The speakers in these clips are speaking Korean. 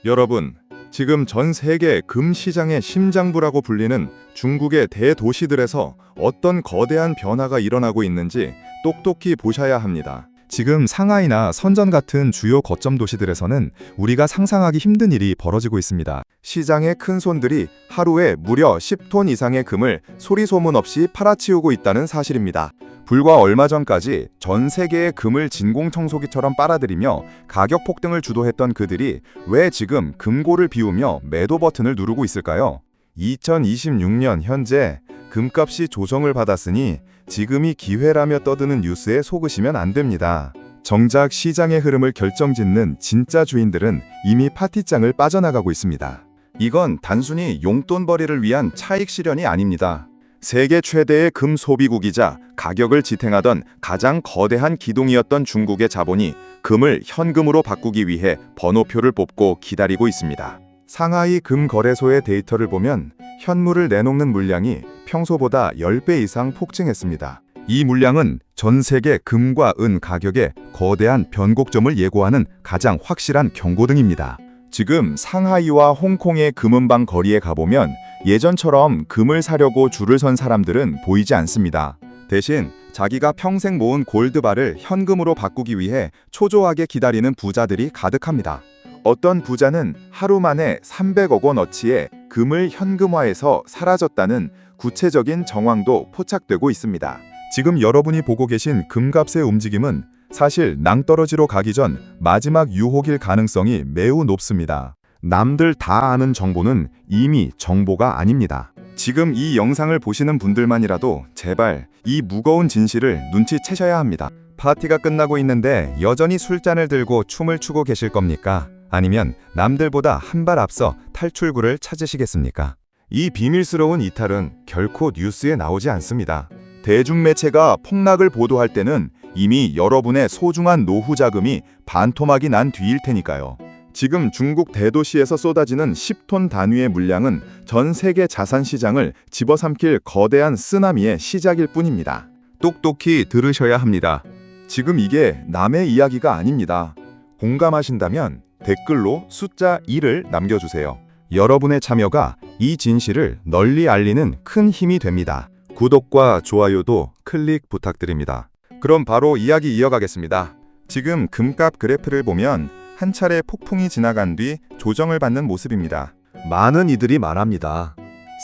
여러분, 지금 전 세계 금 시장의 심장부라고 불리는 중국의 대도시들에서 어떤 거대한 변화가 일어나고 있는지 똑똑히 보셔야 합니다. 지금 상하이나 선전 같은 주요 거점 도시들에서는 우리가 상상하기 힘든 일이 벌어지고 있습니다. 시장의 큰 손들이 하루에 무려 10톤 이상의 금을 소리 소문 없이 팔아치우고 있다는 사실입니다. 불과 얼마 전까지 전 세계의 금을 진공청소기처럼 빨아들이며 가격 폭등을 주도했던 그들이 왜 지금 금고를 비우며 매도 버튼을 누르고 있을까요? 2026년 현재 금값이 조정을 받았으니 지금이 기회라며 떠드는 뉴스에 속으시면 안 됩니다. 정작 시장의 흐름을 결정짓는 진짜 주인들은 이미 파티장을 빠져나가고 있습니다. 이건 단순히 용돈벌이를 위한 차익 실현이 아닙니다. 세계 최대의 금 소비국이자 가격을 지탱하던 가장 거대한 기둥이었던 중국의 자본이 금을 현금으로 바꾸기 위해 번호표를 뽑고 기다리고 있습니다. 상하이 금 거래소의 데이터를 보면 현물을 내놓는 물량이 평소보다 10배 이상 폭증했습니다. 이 물량은 전 세계 금과 은 가격의 거대한 변곡점을 예고하는 가장 확실한 경고등입니다. 지금 상하이와 홍콩의 금은방 거리에 가보면 예전처럼 금을 사려고 줄을 선 사람들은 보이지 않습니다. 대신 자기가 평생 모은 골드바를 현금으로 바꾸기 위해 초조하게 기다리는 부자들이 가득합니다. 어떤 부자는 하루 만에 300억 원어치의 금을 현금화해서 사라졌다는 구체적인 정황도 포착되고 있습니다. 지금 여러분이 보고 계신 금값의 움직임은 사실 낭떠러지로 가기 전 마지막 유혹일 가능성이 매우 높습니다. 남들 다 아는 정보는 이미 정보가 아닙니다. 지금 이 영상을 보시는 분들만이라도 제발 이 무거운 진실을 눈치채셔야 합니다. 파티가 끝나고 있는데 여전히 술잔을 들고 춤을 추고 계실 겁니까? 아니면 남들보다 한 발 앞서 탈출구를 찾으시겠습니까? 이 비밀스러운 이탈은 결코 뉴스에 나오지 않습니다. 대중매체가 폭락을 보도할 때는 이미 여러분의 소중한 노후 자금이 반토막이 난 뒤일 테니까요. 지금 중국 대도시에서 쏟아지는 10톤 단위의 물량은 전 세계 자산 시장을 집어삼킬 거대한 쓰나미의 시작일 뿐입니다. 똑똑히 들으셔야 합니다. 지금 이게 남의 이야기가 아닙니다. 공감하신다면 댓글로 숫자 1을 남겨주세요. 여러분의 참여가 이 진실을 널리 알리는 큰 힘이 됩니다. 구독과 좋아요도 클릭 부탁드립니다. 그럼 바로 이야기 이어가겠습니다. 지금 금값 그래프를 보면 한 차례 폭풍이 지나간 뒤 조정을 받는 모습입니다. 많은 이들이 말합니다.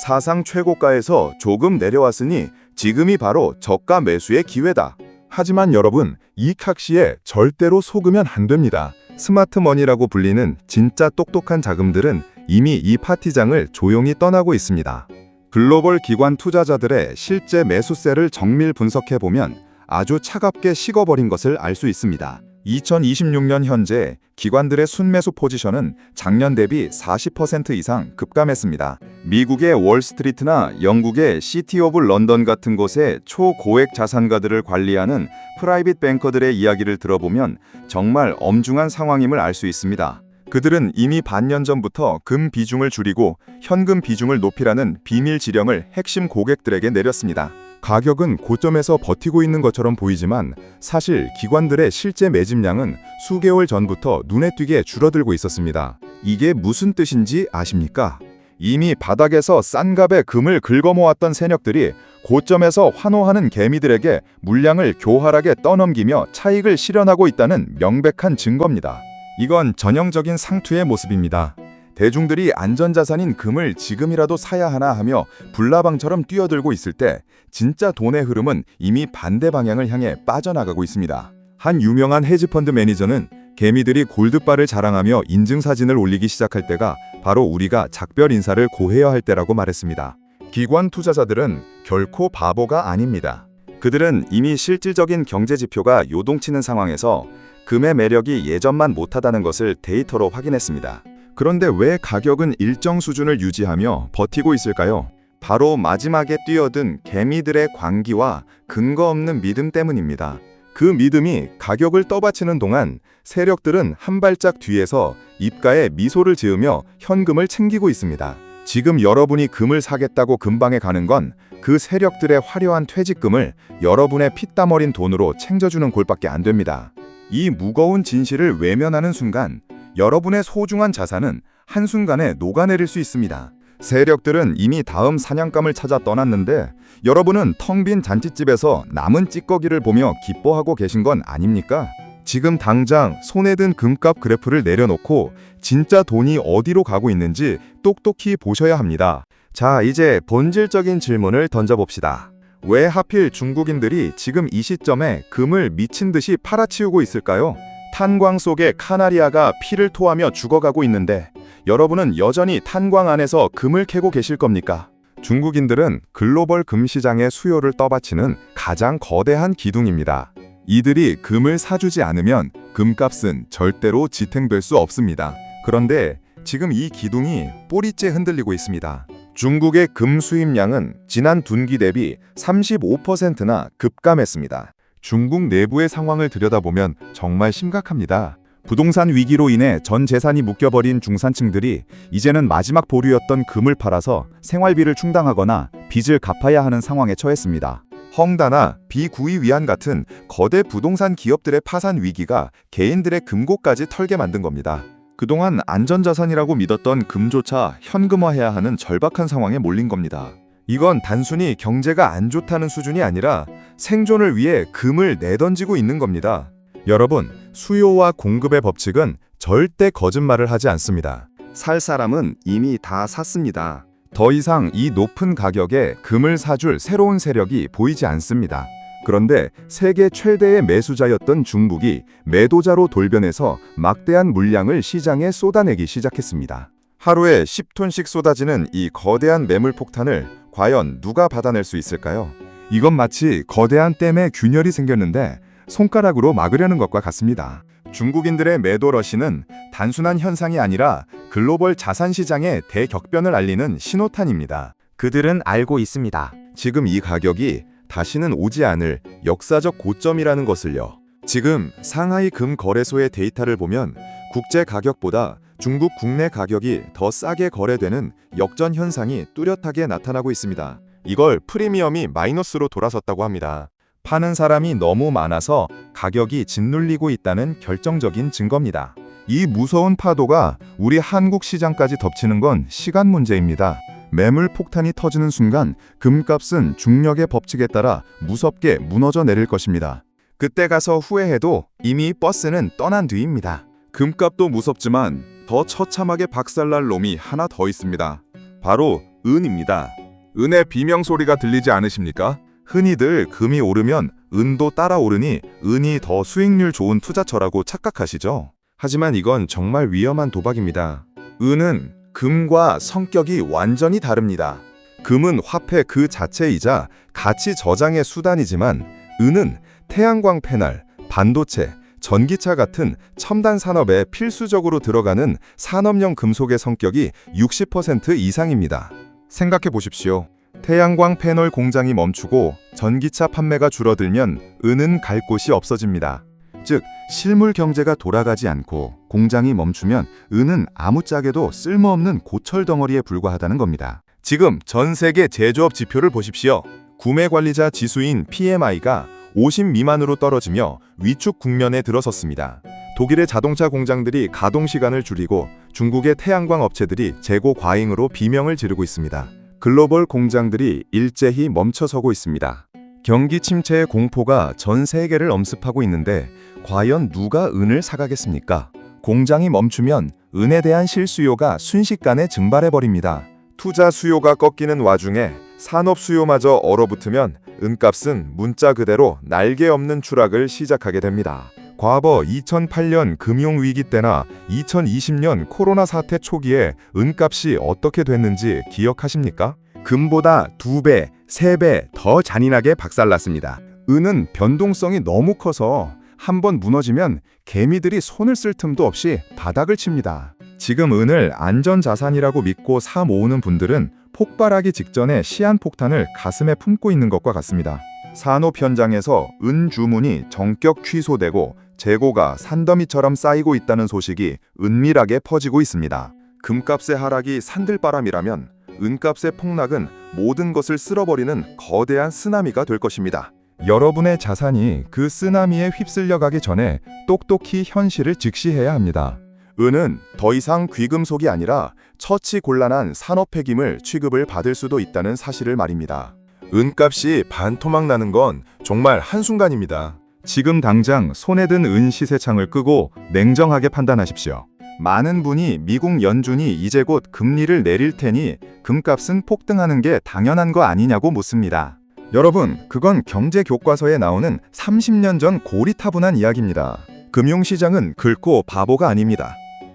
사상 최고가에서 조금 내려왔으니 지금이 바로 저가 매수의 기회다. 하지만 여러분, 이 칵시에 절대로 속으면 안 됩니다. 스마트머니라고 불리는 진짜 똑똑한 자금들은 이미 이 파티장을 조용히 떠나고 있습니다. 글로벌 기관 투자자들의 실제 매수세를 정밀 분석해보면 아주 차갑게 식어버린 것을 알 수 있습니다. 2026년 현재 기관들의 순매수 포지션은 작년 대비 40% 이상 급감했습니다. 미국의 월스트리트나 영국의 시티 오브 런던 같은 곳의 초고액 자산가들을 관리하는 프라이빗 뱅커들의 이야기를 들어보면 정말 엄중한 상황임을 알 수 있습니다. 그들은 이미 반년 전부터 금 비중을 줄이고 현금 비중을 높이라는 비밀 지령을 핵심 고객들에게 내렸습니다. 가격은 고점에서 버티고 있는 것처럼 보이지만 사실 기관들의 실제 매집량은 수개월 전부터 눈에 띄게 줄어들고 있었습니다. 이게 무슨 뜻인지 아십니까? 이미 바닥에서 싼 값에 금을 긁어모았던 세력들이 고점에서 환호하는 개미들에게 물량을 교활하게 떠넘기며 차익을 실현하고 있다는 명백한 증거입니다. 이건 전형적인 상투의 모습입니다. 대중들이 안전자산인 금을 지금이라도 사야 하나 하며 불나방처럼 뛰어들고 있을 때 진짜 돈의 흐름은 이미 반대 방향을 향해 빠져나가고 있습니다. 한 유명한 헤지펀드 매니저는 개미들이 골드바를 자랑하며 인증사진을 올리기 시작할 때가 바로 우리가 작별 인사를 고해야 할 때라고 말했습니다. 기관 투자자들은 결코 바보가 아닙니다. 그들은 이미 실질적인 경제 지표가 요동치는 상황에서 금의 매력이 예전만 못하다는 것을 데이터로 확인했습니다. 그런데 왜 가격은 일정 수준을 유지하며 버티고 있을까요? 바로 마지막에 뛰어든 개미들의 광기와 근거 없는 믿음 때문입니다. 그 믿음이 가격을 떠받치는 동안 세력들은 한 발짝 뒤에서 입가에 미소를 지으며 현금을 챙기고 있습니다. 지금 여러분이 금을 사겠다고 금방에 가는 건 그 세력들의 화려한 퇴직금을 여러분의 피땀 어린 돈으로 챙겨주는 꼴밖에 안 됩니다. 이 무거운 진실을 외면하는 순간 여러분의 소중한 자산은 한순간에 녹아내릴 수 있습니다. 세력들은 이미 다음 사냥감을 찾아 떠났는데 여러분은 텅 빈 잔칫집에서 남은 찌꺼기를 보며 기뻐하고 계신 건 아닙니까? 지금 당장 손에 든 금값 그래프를 내려놓고 진짜 돈이 어디로 가고 있는지 똑똑히 보셔야 합니다. 자, 이제 본질적인 질문을 던져봅시다. 왜 하필 중국인들이 지금 이 시점에 금을 미친 듯이 팔아치우고 있을까요? 탄광 속에 카나리아가 피를 토하며 죽어가고 있는데 여러분은 여전히 탄광 안에서 금을 캐고 계실 겁니까? 중국인들은 글로벌 금 시장의 수요를 떠받치는 가장 거대한 기둥입니다. 이들이 금을 사주지 않으면 금값은 절대로 지탱될 수 없습니다. 그런데 지금 이 기둥이 꼬리째 흔들리고 있습니다. 중국의 금 수입량은 지난 둔기 대비 35%나 급감했습니다. 중국 내부의 상황을 들여다보면 정말 심각합니다. 부동산 위기로 인해 전 재산이 묶여버린 중산층들이 이제는 마지막 보루였던 금을 팔아서 생활비를 충당하거나 빚을 갚아야 하는 상황에 처했습니다. 헝다나 비구이 위안 같은 거대 부동산 기업들의 파산 위기가 개인들의 금고까지 털게 만든 겁니다. 그동안 안전자산이라고 믿었던 금조차 현금화해야 하는 절박한 상황에 몰린 겁니다. 이건 단순히 경제가 안 좋다는 수준이 아니라 생존을 위해 금을 내던지고 있는 겁니다. 여러분, 수요와 공급의 법칙은 절대 거짓말을 하지 않습니다. 살 사람은 이미 다 샀습니다. 더 이상 이 높은 가격에 금을 사줄 새로운 세력이 보이지 않습니다. 그런데 세계 최대의 매수자였던 중국이 매도자로 돌변해서 막대한 물량을 시장에 쏟아내기 시작했습니다. 하루에 10톤씩 쏟아지는 이 거대한 매물 폭탄을 과연 누가 받아낼 수 있을까요? 이건 마치 거대한 댐에 균열이 생겼는데 손가락으로 막으려는 것과 같습니다. 중국인들의 매도 러시는 단순한 현상이 아니라 글로벌 자산 시장의 대격변을 알리는 신호탄입니다. 그들은 알고 있습니다. 지금 이 가격이 다시는 오지 않을 역사적 고점이라는 것을요. 지금 상하이 금 거래소의 데이터를 보면 국제 가격보다 중국 국내 가격이 더 싸게 거래되는 역전 현상이 뚜렷하게 나타나고 있습니다. 이걸 프리미엄이 마이너스로 돌아섰다고 합니다. 파는 사람이 너무 많아서 가격이 짓눌리고 있다는 결정적인 증거입니다. 이 무서운 파도가 우리 한국 시장까지 덮치는 건 시간 문제입니다. 매물 폭탄이 터지는 순간 금값은 중력의 법칙에 따라 무섭게 무너져 내릴 것입니다. 그때 가서 후회해도 이미 버스는 떠난 뒤입니다. 금값도 무섭지만 더 처참하게 박살날 놈이 하나 더 있습니다. 바로 은입니다. 은의 비명소리가 들리지 않으십니까? 흔히들 금이 오르면 은도 따라 오르니 은이 더 수익률 좋은 투자처라고 착각하시죠? 하지만 이건 정말 위험한 도박입니다. 은은 금과 성격이 완전히 다릅니다. 금은 화폐 그 자체이자 가치 저장의 수단이지만 은은 태양광 패널, 반도체, 전기차 같은 첨단 산업에 필수적으로 들어가는 산업용 금속의 성격이 60% 이상입니다. 생각해 보십시오. 태양광 패널 공장이 멈추고 전기차 판매가 줄어들면 은은 갈 곳이 없어집니다. 즉, 실물 경제가 돌아가지 않고 공장이 멈추면 은은 아무짝에도 쓸모없는 고철 덩어리에 불과하다는 겁니다. 지금 전 세계 제조업 지표를 보십시오. 구매 관리자 지수인 PMI가 50 미만으로 떨어지며 위축 국면에 들어섰습니다. 독일의 자동차 공장들이 가동 시간을 줄이고 중국의 태양광 업체들이 재고 과잉으로 비명을 지르고 있습니다. 글로벌 공장들이 일제히 멈춰서고 있습니다. 경기 침체의 공포가 전 세계를 엄습하고 있는데 과연 누가 은을 사가겠습니까? 공장이 멈추면 은에 대한 실수요가 순식간에 증발해버립니다. 투자 수요가 꺾이는 와중에 산업 수요마저 얼어붙으면 은값은 문자 그대로 날개 없는 추락을 시작하게 됩니다. 과거 2008년 금융위기 때나 2020년 코로나 사태 초기에 은값이 어떻게 됐는지 기억하십니까? 금보다 2배, 3배 더 잔인하게 박살났습니다. 은은 변동성이 너무 커서 한번 무너지면 개미들이 손을 쓸 틈도 없이 바닥을 칩니다. 지금 은을 안전자산이라고 믿고 사 모으는 분들은 폭발하기 직전에 시한폭탄을 가슴에 품고 있는 것과 같습니다. 산업 현장에서 은 주문이 전격 취소되고 재고가 산더미처럼 쌓이고 있다는 소식이 은밀하게 퍼지고 있습니다. 금값의 하락이 산들바람이라면 은값의 폭락은 모든 것을 쓸어버리는 거대한 쓰나미가 될 것입니다. 여러분의 자산이 그 쓰나미에 휩쓸려 가기 전에 똑똑히 현실을 직시해야 합니다. 은은 더 이상 귀금속이 아니라 처치 곤란한 산업 폐기물 취급을 받을 수도 있다는 사실을 말입니다. 은값이 반토막 나는 건 정말 한순간입니다. 지금 당장 손에 든 은 시세창을 끄고 냉정하게 판단하십시오. 많은 분이 미국 연준이 이제 곧 금리를 내릴 테니 금값은 폭등하는 게 당연한 거 아니냐고 묻습니다. 여러분, 그건 경제 교과서에 나오는 30년 전 고리타분한 이야기입니다. 금융시장은 글고 바보가 아닙니다.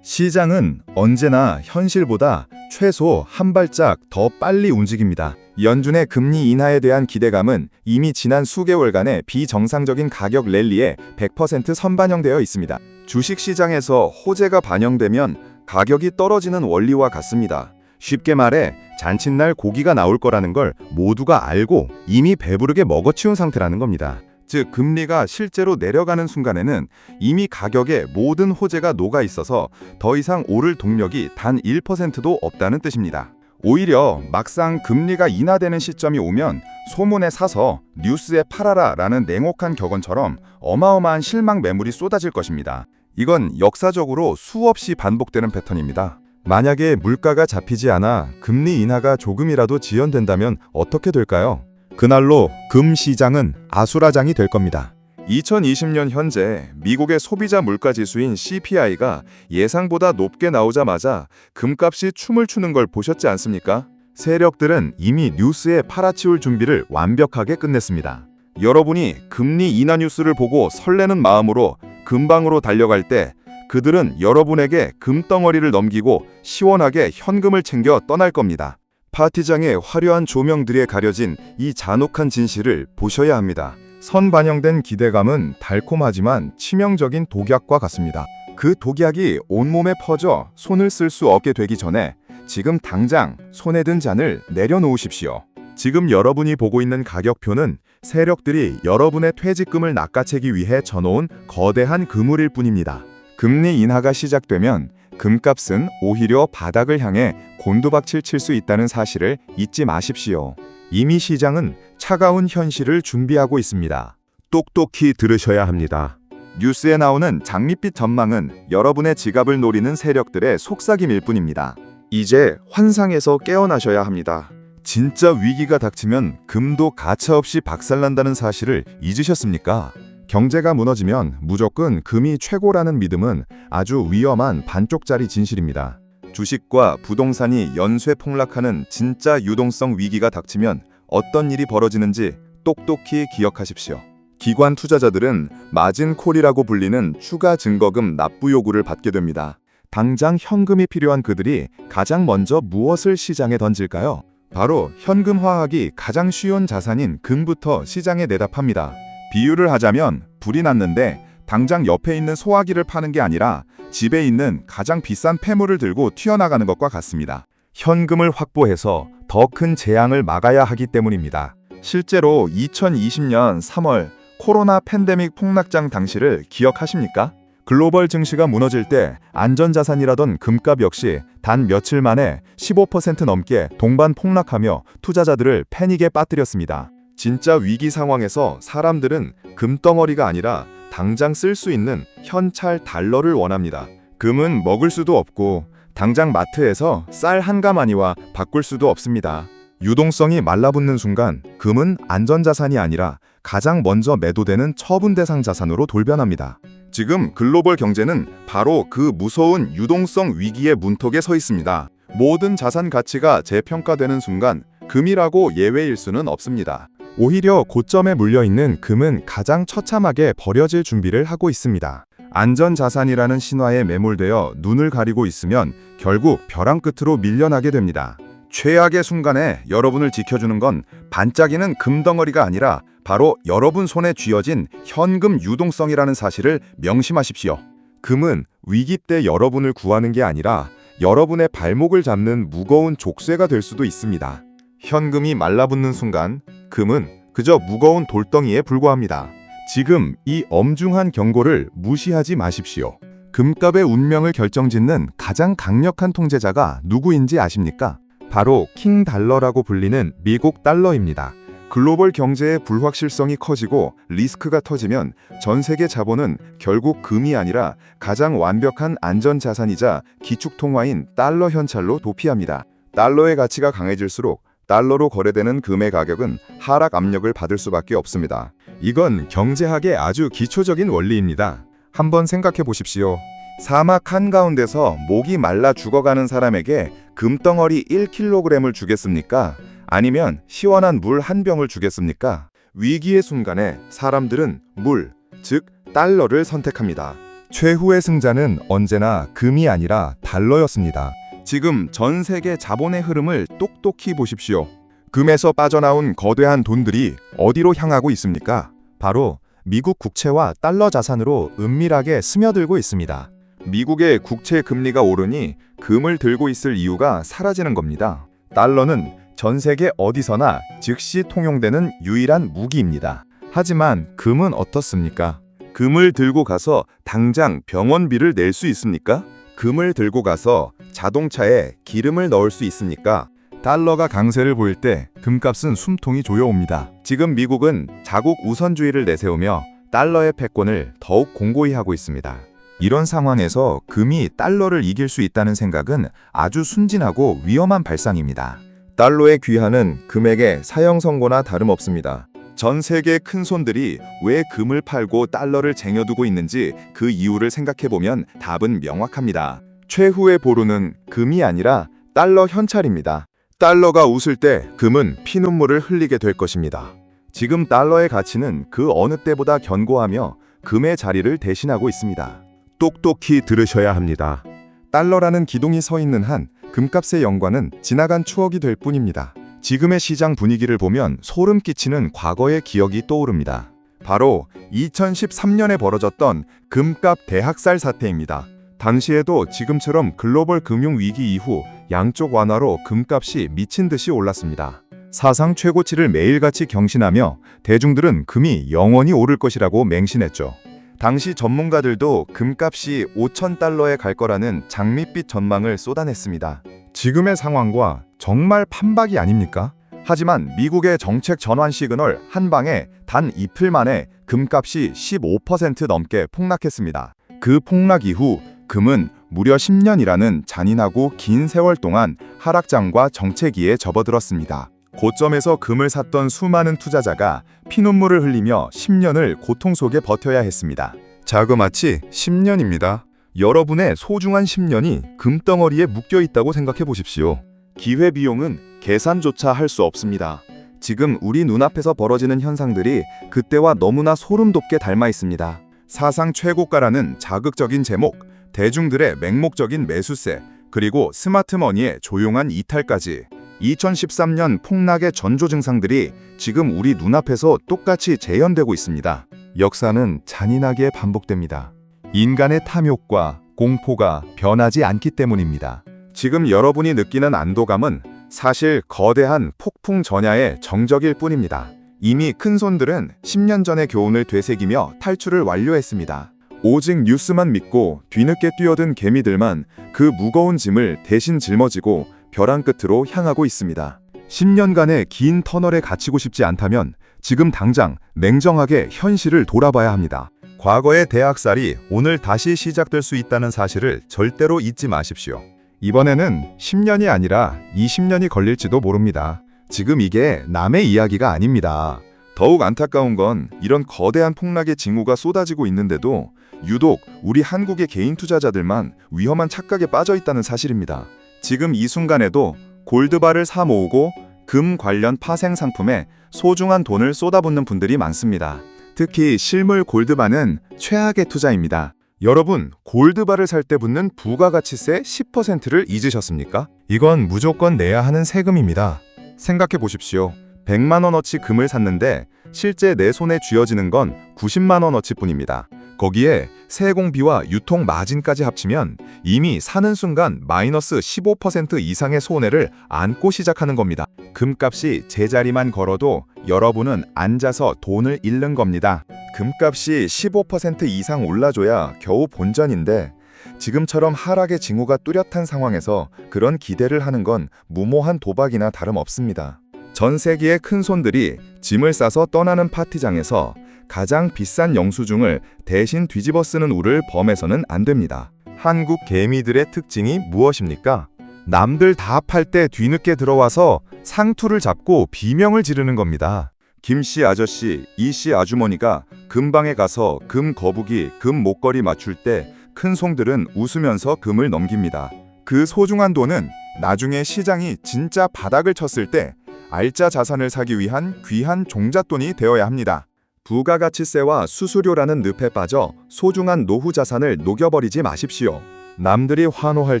시장은 언제나 현실보다 최소 한 발짝 더 빨리 움직입니다. 연준의 금리 인하에 대한 기대감은 이미 지난 수개월간의 비정상적인 가격 랠리에 100% 선반영되어 있습니다. 주식시장에서 호재가 반영되면 가격이 떨어지는 원리와 같습니다. 쉽게 말해 잔칫날 고기가 나올 거라는 걸 모두가 알고 이미 배부르게 먹어치운 상태라는 겁니다. 즉 금리가 실제로 내려가는 순간에는 이미 가격에 모든 호재가 녹아 있어서 더 이상 오를 동력이 단 1%도 없다는 뜻입니다. 오히려 막상 금리가 인하되는 시점이 오면 소문에 사서 뉴스에 팔아라 라는 냉혹한 격언처럼 어마어마한 실망 매물이 쏟아질 것입니다. 이건 역사적으로 수없이 반복되는 패턴입니다. 만약에 물가가 잡히지 않아 금리 인하가 조금이라도 지연된다면 어떻게 될까요? 그날로 금 시장은 아수라장이 될 겁니다. 2020년 현재 미국의 소비자 물가지수인 CPI가 예상보다 높게 나오자마자 금값이 춤을 추는 걸 보셨지 않습니까? 세력들은 이미 뉴스에 팔아치울 준비를 완벽하게 끝냈습니다. 여러분이 금리 인하 뉴스를 보고 설레는 마음으로 금방으로 달려갈 때 그들은 여러분에게 금덩어리를 넘기고 시원하게 현금을 챙겨 떠날 겁니다. 파티장의 화려한 조명들에 가려진 이 잔혹한 진실을 보셔야 합니다. 선반영된 기대감은 달콤하지만 치명적인 독약과 같습니다. 그 독약이 온몸에 퍼져 손을 쓸 수 없게 되기 전에 지금 당장 손에 든 잔을 내려놓으십시오. 지금 여러분이 보고 있는 가격표는 세력들이 여러분의 퇴직금을 낚아채기 위해 져놓은 거대한 그물일 뿐입니다. 금리 인하가 시작되면 금값은 오히려 바닥을 향해 곤두박질 칠 수 있다는 사실을 잊지 마십시오. 이미 시장은 차가운 현실을 준비하고 있습니다. 똑똑히 들으셔야 합니다. 뉴스에 나오는 장밋빛 전망은 여러분의 지갑을 노리는 세력들의 속삭임일 뿐입니다. 이제 환상에서 깨어나셔야 합니다. 진짜 위기가 닥치면 금도 가차없이 박살난다는 사실을 잊으셨습니까? 경제가 무너지면 무조건 금이 최고라는 믿음은 아주 위험한 반쪽짜리 진실입니다. 주식과 부동산이 연쇄 폭락하는 진짜 유동성 위기가 닥치면 어떤 일이 벌어지는지 똑똑히 기억하십시오. 기관 투자자들은 마진콜이라고 불리는 추가 증거금 납부 요구를 받게 됩니다. 당장 현금이 필요한 그들이 가장 먼저 무엇을 시장에 던질까요? 바로 현금화하기 가장 쉬운 자산인 금부터 시장에 내다팝니다. 비유를 하자면 불이 났는데 당장 옆에 있는 소화기를 파는 게 아니라 집에 있는 가장 비싼 폐물을 들고 튀어나가는 것과 같습니다. 현금을 확보해서 더 큰 재앙을 막아야 하기 때문입니다. 실제로 2020년 3월 코로나 팬데믹 폭락장 당시를 기억하십니까? 글로벌 증시가 무너질 때 안전자산이라던 금값 역시 단 며칠 만에 15% 넘게 동반 폭락하며 투자자들을 패닉에 빠뜨렸습니다. 진짜 위기 상황에서 사람들은 금덩어리가 아니라 당장 쓸 수 있는 현찰 달러를 원합니다. 금은 먹을 수도 없고 당장 마트에서 쌀 한 가마니와 바꿀 수도 없습니다. 유동성이 말라붙는 순간 금은 안전자산이 아니라 가장 먼저 매도되는 처분 대상 자산으로 돌변합니다. 지금 글로벌 경제는 바로 그 무서운 유동성 위기의 문턱에 서 있습니다. 모든 자산 가치가 재평가되는 순간 금이라고 예외일 수는 없습니다. 오히려 고점에 물려있는 금은 가장 처참하게 버려질 준비를 하고 있습니다. 안전자산이라는 신화에 매몰되어 눈을 가리고 있으면 결국 벼랑 끝으로 밀려나게 됩니다. 최악의 순간에 여러분을 지켜주는 건 반짝이는 금덩어리가 아니라 바로 여러분 손에 쥐어진 현금 유동성이라는 사실을 명심하십시오. 금은 위기 때 여러분을 구하는 게 아니라 여러분의 발목을 잡는 무거운 족쇄가 될 수도 있습니다. 현금이 말라붙는 순간 금은 그저 무거운 돌덩이에 불과합니다. 지금 이 엄중한 경고를 무시하지 마십시오. 금값의 운명을 결정짓는 가장 강력한 통제자가 누구인지 아십니까? 바로 킹 달러라고 불리는 미국 달러입니다. 글로벌 경제의 불확실성이 커지고 리스크가 터지면 전 세계 자본은 결국 금이 아니라 가장 완벽한 안전자산이자 기축통화인 달러 현찰로 도피합니다. 달러의 가치가 강해질수록 달러로 거래되는 금의 가격은 하락 압력을 받을 수밖에 없습니다. 이건 경제학의 아주 기초적인 원리입니다. 한번 생각해 보십시오. 사막 한가운데서 목이 말라 죽어가는 사람에게 금덩어리 1kg을 주겠습니까? 아니면 시원한 물 한 병을 주겠습니까? 위기의 순간에 사람들은 물, 즉 달러를 선택합니다. 최후의 승자는 언제나 금이 아니라 달러였습니다. 지금 전 세계 자본의 흐름을 똑똑히 보십시오. 금에서 빠져나온 거대한 돈들이 어디로 향하고 있습니까? 바로 미국 국채와 달러 자산으로 은밀하게 스며들고 있습니다. 미국의 국채 금리가 오르니 금을 들고 있을 이유가 사라지는 겁니다. 달러는 전 세계 어디서나 즉시 통용되는 유일한 무기입니다. 하지만 금은 어떻습니까? 금을 들고 가서 당장 병원비를 낼 수 있습니까? 금을 들고 가서 자동차에 기름을 넣을 수 있습니까? 달러가 강세를 보일 때 금값은 숨통이 조여옵니다. 지금 미국은 자국 우선주의를 내세우며 달러의 패권을 더욱 공고히 하고 있습니다. 이런 상황에서 금이 달러를 이길 수 있다는 생각은 아주 순진하고 위험한 발상입니다. 달러의 귀환은 금액의 사형 선고나 다름없습니다. 전 세계 큰 손들이 왜 금을 팔고 달러를 쟁여두고 있는지 그 이유를 생각해보면 답은 명확합니다. 최후의 보루는 금이 아니라 달러 현찰입니다. 달러가 웃을 때 금은 피눈물을 흘리게 될 것입니다. 지금 달러의 가치는 그 어느 때보다 견고하며 금의 자리를 대신하고 있습니다. 똑똑히 들으셔야 합니다. 달러라는 기둥이 서 있는 한 금값의 연관은 지나간 추억이 될 뿐입니다. 지금의 시장 분위기를 보면 소름 끼치는 과거의 기억이 떠오릅니다. 바로 2013년에 벌어졌던 금값 대학살 사태입니다. 당시에도 지금처럼 글로벌 금융 위기 이후 양쪽 완화로 금값이 미친 듯이 올랐습니다. 사상 최고치를 매일같이 경신하며 대중들은 금이 영원히 오를 것이라고 맹신했죠. 당시 전문가들도 금값이 5,000달러에 갈 거라는 장밋빛 전망을 쏟아냈습니다. 지금의 상황과 정말 판박이 아닙니까? 하지만 미국의 정책 전환 시그널 한 방에 단 이틀 만에 금값이 15% 넘게 폭락했습니다. 그 폭락 이후 금은 무려 10년이라는 잔인하고 긴 세월 동안 하락장과 정체기에 접어들었습니다. 고점에서 금을 샀던 수많은 투자자가 피눈물을 흘리며 10년을 고통 속에 버텨야 했습니다. 자그마치 10년입니다. 여러분의 소중한 10년이 금덩어리에 묶여 있다고 생각해 보십시오. 기회비용은 계산조차 할 수 없습니다. 지금 우리 눈앞에서 벌어지는 현상들이 그때와 너무나 소름 돋게 닮아 있습니다. 사상 최고가라는 자극적인 제목, 대중들의 맹목적인 매수세, 그리고 스마트머니의 조용한 이탈까지 2013년 폭락의 전조 증상들이 지금 우리 눈앞에서 똑같이 재현되고 있습니다. 역사는 잔인하게 반복됩니다. 인간의 탐욕과 공포가 변하지 않기 때문입니다. 지금 여러분이 느끼는 안도감은 사실 거대한 폭풍 전야의 정적일 뿐입니다. 이미 큰 손들은 10년 전의 교훈을 되새기며 탈출을 완료했습니다. 오직 뉴스만 믿고 뒤늦게 뛰어든 개미들만 그 무거운 짐을 대신 짊어지고 벼랑 끝으로 향하고 있습니다. 10년간의 긴 터널에 갇히고 싶지 않다면 지금 당장 냉정하게 현실을 돌아봐야 합니다. 과거의 대학살이 오늘 다시 시작될 수 있다는 사실을 절대로 잊지 마십시오. 이번에는 10년이 아니라 20년이 걸릴지도 모릅니다. 지금 이게 남의 이야기가 아닙니다. 더욱 안타까운 건 이런 거대한 폭락의 징후가 쏟아지고 있는데도 유독 우리 한국의 개인 투자자들만 위험한 착각에 빠져 있다는 사실입니다. 지금 이 순간에도 골드바를 사 모으고 금 관련 파생 상품에 소중한 돈을 쏟아붓는 분들이 많습니다. 특히 실물 골드바는 최악의 투자입니다. 여러분, 골드바를 살 때 붙는 부가가치세 10%를 잊으셨습니까? 이건 무조건 내야 하는 세금입니다. 생각해 보십시오. 100만 원어치 금을 샀는데 실제 내 손에 쥐어지는 건 90만 원어치 뿐입니다. 거기에 세공비와 유통 마진까지 합치면 이미 사는 순간 마이너스 15% 이상의 손해를 안고 시작하는 겁니다. 금값이 제자리만 걸어도 여러분은 앉아서 돈을 잃는 겁니다. 금값이 15% 이상 올라줘야 겨우 본전인데 지금처럼 하락의 징후가 뚜렷한 상황에서 그런 기대를 하는 건 무모한 도박이나 다름없습니다. 전 세계의 큰손들이 짐을 싸서 떠나는 파티장에서 가장 비싼 영수증을 대신 뒤집어 쓰는 우를 범해서는 안 됩니다. 한국 개미들의 특징이 무엇입니까? 남들 다 팔 때 뒤늦게 들어와서 상투를 잡고 비명을 지르는 겁니다. 김씨 아저씨, 이씨 아주머니가 금방에 가서 금 거북이, 금 목걸이 맞출 때 큰 송들은 웃으면서 금을 넘깁니다. 그 소중한 돈은 나중에 시장이 진짜 바닥을 쳤을 때 알짜 자산을 사기 위한 귀한 종잣돈이 되어야 합니다. 부가가치세와 수수료라는 늪에 빠져 소중한 노후 자산을 녹여버리지 마십시오. 남들이 환호할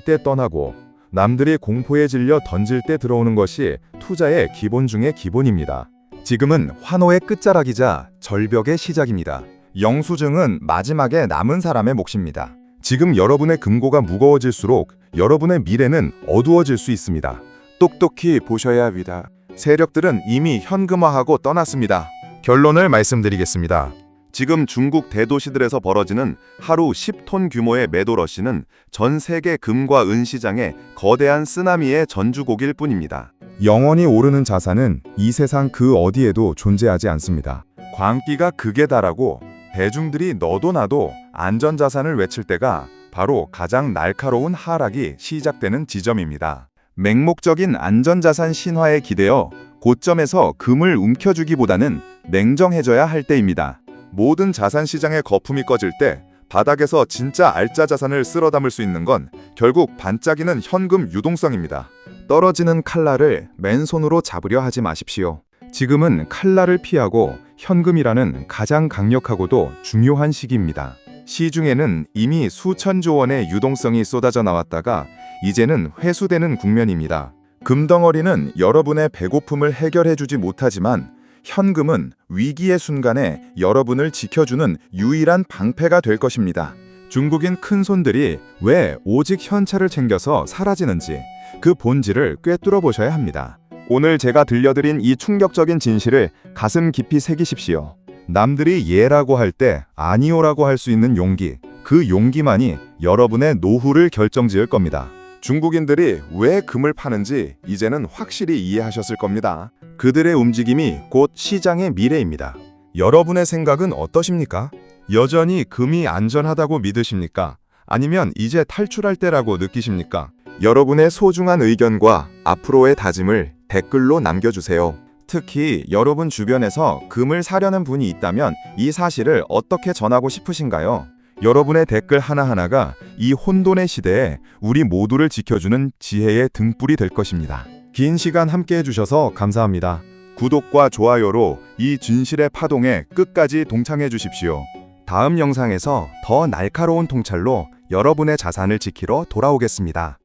때 떠나고 남들이 공포에 질려 던질 때 들어오는 것이 투자의 기본 중의 기본입니다. 지금은 환호의 끝자락이자 절벽의 시작입니다. 영수증은 마지막에 남은 사람의 몫입니다. 지금 여러분의 금고가 무거워질수록 여러분의 미래는 어두워질 수 있습니다. 똑똑히 보셔야 합니다. 세력들은 이미 현금화하고 떠났습니다. 결론을 말씀드리겠습니다. 지금 중국 대도시들에서 벌어지는 하루 10톤 규모의 매도 러시는 전 세계 금과 은 시장의 거대한 쓰나미의 전주곡일 뿐입니다. 영원히 오르는 자산은 이 세상 그 어디에도 존재하지 않습니다. 광기가 극에 달하고 대중들이 너도 나도 안전자산을 외칠 때가 바로 가장 날카로운 하락이 시작되는 지점입니다. 맹목적인 안전자산 신화에 기대어 고점에서 금을 움켜쥐기보다는 냉정해져야 할 때입니다. 모든 자산 시장의 거품이 꺼질 때 바닥에서 진짜 알짜 자산을 쓸어 담을 수 있는 건 결국 반짝이는 현금 유동성입니다. 떨어지는 칼날을 맨손으로 잡으려 하지 마십시오. 지금은 칼날을 피하고 현금이라는 가장 강력하고도 중요한 시기입니다. 시중에는 이미 수천조 원의 유동성이 쏟아져 나왔다가 이제는 회수되는 국면입니다. 금덩어리는 여러분의 배고픔을 해결해주지 못하지만 현금은 위기의 순간에 여러분을 지켜주는 유일한 방패가 될 것입니다. 중국인 큰손들이 왜 오직 현찰을 챙겨서 사라지는지 그 본질을 꿰뚫어 보셔야 합니다. 오늘 제가 들려드린 이 충격적인 진실을 가슴 깊이 새기십시오. 남들이 예라고 할 때 아니오라고 할 수 있는 용기, 그 용기만이 여러분의 노후를 결정지을 겁니다. 중국인들이 왜 금을 파는지 이제는 확실히 이해하셨을 겁니다. 그들의 움직임이 곧 시장의 미래입니다. 여러분의 생각은 어떠십니까? 여전히 금이 안전하다고 믿으십니까? 아니면 이제 탈출할 때라고 느끼십니까? 여러분의 소중한 의견과 앞으로의 다짐을 댓글로 남겨주세요. 특히 여러분 주변에서 금을 사려는 분이 있다면 이 사실을 어떻게 전하고 싶으신가요? 여러분의 댓글 하나하나가 이 혼돈의 시대에 우리 모두를 지켜주는 지혜의 등불이 될 것입니다. 긴 시간 함께 해주셔서 감사합니다. 구독과 좋아요로 이 진실의 파동에 끝까지 동참해 주십시오. 다음 영상에서 더 날카로운 통찰로 여러분의 자산을 지키러 돌아오겠습니다.